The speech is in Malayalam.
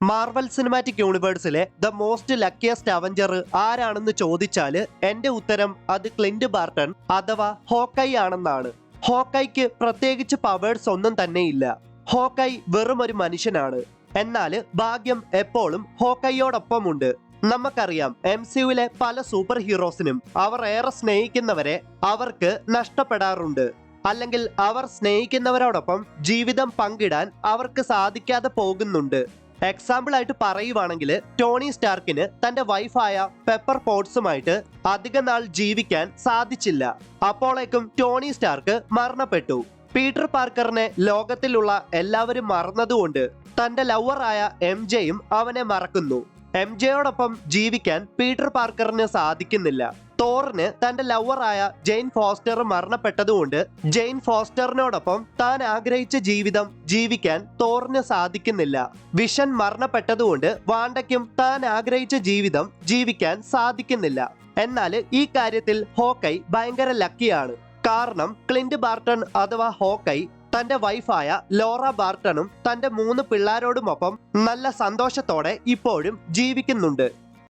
മാർവൽ സിനിമാറ്റിക് യൂണിവേഴ്സിലെ ദ മോസ്റ്റ് ലക്കിയസ്റ്റ് അവഞ്ചർ ആരാണെന്ന് ചോദിച്ചാല് എന്റെ ഉത്തരം അത് ക്ലിന്റ് ബാർട്ടൺ അഥവാ ഹോക്കൈ ആണെന്നാണ്. ഹോക്കൈക്ക് പ്രത്യേകിച്ച് പവേഴ്സ് ഒന്നും തന്നെയില്ല. ഹോക്കൈ വെറും ഒരു മനുഷ്യനാണ്. എന്നാല് ഭാഗ്യം എപ്പോഴും ഹോക്കൈയോടൊപ്പമുണ്ട്. നമുക്കറിയാം MCUവിലെ പല സൂപ്പർ ഹീറോസിനും അവർ ഏറെ സ്നേഹിക്കുന്നവരെ അവർക്ക് നഷ്ടപ്പെടാറുണ്ട്. അല്ലെങ്കിൽ അവർ സ്നേഹിക്കുന്നവരോടൊപ്പം ജീവിതം പങ്കിടാൻ അവർക്ക് സാധിക്കാതെ പോകുന്നുണ്ട്. എക്സാമ്പിൾ ആയിട്ട് പറയുവാണെങ്കിൽ ടോണി സ്റ്റാർക്കിന് തന്റെ വൈഫായ പെപ്പർ പോട്ട്സുമായിട്ട് അധിക നാൾ ജീവിക്കാൻ സാധിച്ചില്ല. അപ്പോഴേക്കും ടോണി സ്റ്റാർക്ക് മരണപ്പെട്ടു. പീറ്റർ പാർക്കറിനെ ലോകത്തിലുള്ള എല്ലാവരും മറന്നതുകൊണ്ട് തന്റെ ലവറായ MJയും അവനെ മറക്കുന്നു. MJയോടൊപ്പം ജീവിക്കാൻ പീറ്റർ പാർക്കറിന് സാധിക്കുന്നില്ല. തോറിന് തന്റെ ലവറായ ജെയിൻ ഫോസ്റ്റർ മരണപ്പെട്ടതുകൊണ്ട് ജെയിൻ ഫോസ്റ്ററിനോടൊപ്പം താൻ ആഗ്രഹിച്ച ജീവിതം ജീവിക്കാൻ തോറിന് സാധിക്കുന്നില്ല. വിഷൻ മരണപ്പെട്ടതുകൊണ്ട് വാണ്ടയ്ക്കും താൻ ആഗ്രഹിച്ച ജീവിതം ജീവിക്കാൻ സാധിക്കുന്നില്ല. എന്നാൽ ഈ കാര്യത്തിൽ ഹോക്കൈ ഭയങ്കര ലക്കിയാണ്. കാരണം ക്ലിന്റ് ബാർട്ടൺ അഥവാ ഹോക്കൈ തന്റെ വൈഫായ ലോറ ബാർട്ടണും തന്റെ 3 പിള്ളേരോടുമൊപ്പം നല്ല സന്തോഷത്തോടെ ഇപ്പോഴും ജീവിക്കുന്നുണ്ട്.